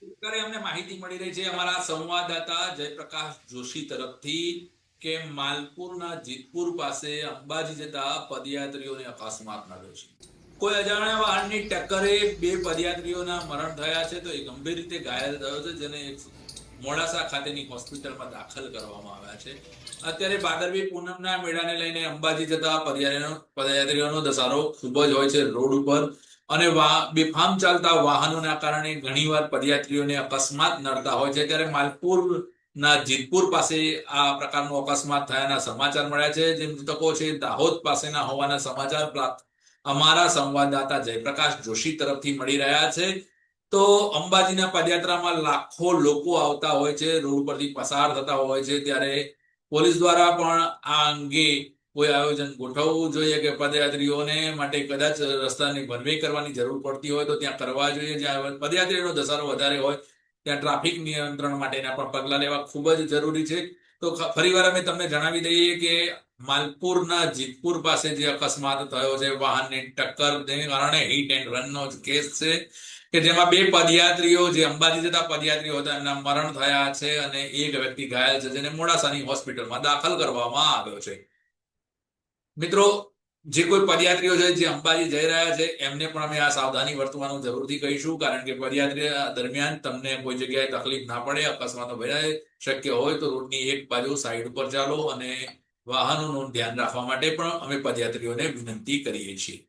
અત્યારે અમને માહિતી મળી રહી છે અમારા સંવાદદાતા જયપ્રકાશ જોશી તરફથી કે માલપુરના જીતપુર પાસે અંબાજી જતા પદયાત્રીઓને અકસ્માત નડ્યો છે। કોઈ અજાણ્યા વાહનની ટક્કરે બે પદયાત્રીઓના મરણ થયા છે તો એક ગંભીર રીતે ઘાયલ થયો છે, જેને મોડાસા ખાતેની હોસ્પિટલમાં દાખલ કરવામાં આવ્યા છે। અત્યારે ભાદરવી પૂનમના મેળાને લઈને અંબાજી જતા પદયાત્રીઓનો ધસારો ખૂબ જ હોય છે રોડ ઉપર, અને બેફામ ચાલતા વાહનોના કારણે ઘણીવાર પદયાત્રીઓને અકસ્માત નડતા હોય છે। ત્યારે માલપુરના જીતપુર પાસે આ પ્રકારનો અકસ્માત થયાના સમાચાર મળ્યા છે। જે મૃતકો છે દાહોદ પાસેના હોવાના સમાચાર પ્રાપ્ત અમારા સંવાદદાતા જયપ્રકાશ જોશી તરફથી મળી રહ્યા છે। તો અંબાજીના પદયાત્રામાં લાખો લોકો આવતા હોય છે, રોડ પરથી પસાર થતા હોય છે, ત્યારે પોલીસ દ્વારા પણ આ અંગે કોઈ આયોજન ગોઠવવું જોઈએ કે પદયાત્રીઓને માટે કદાચ રસ્તાની ભરવે કરવાની જરૂર પડતી હોય તો ત્યાં કરવા જોઈએ। જ્યાં પદયાત્રીનો ધસારો વધારે હોય ત્યાં ટ્રાફિક નિયંત્રણ માટેના પણ પગલા લેવા ખૂબ જ જરૂરી છે। તો ફરીવાર અમે તમને જણાવી દઈએ કે માલપુરના જીતપુર પાસે જે અકસ્માત થયો છે વાહનની ટક્કરને કારણે હિટ એન્ડ રનનો કેસ છે કે જેમાં બે પદયાત્રીઓ જે અંબાજી જતા પદયાત્રીઓ હતા એમના મરણ થયા છે અને એક વ્યક્તિ ઘાયલ છે, જેને મોડાસાની હોસ્પિટલમાં દાખલ કરવામાં આવ્યો છે। મિત્રો, જે કોઈ પદયાત્રીઓ છે જે અંબાજી જઈ રહ્યા છે એમને પણ અમે આ સાવધાની વર્તવાનું જરૂરથી કહીશું, કારણ કે પદયાત્રી દરમિયાન તમને કોઈ જગ્યાએ તકલીફ ના પડે, અકસ્માતો ભરાય, શક્ય હોય તો રોડની એક બાજુ સાઈડ ઉપર ચાલો અને વાહનોનું ધ્યાન રાખવા માટે પણ અમે પદયાત્રીઓને વિનંતી કરીએ છીએ।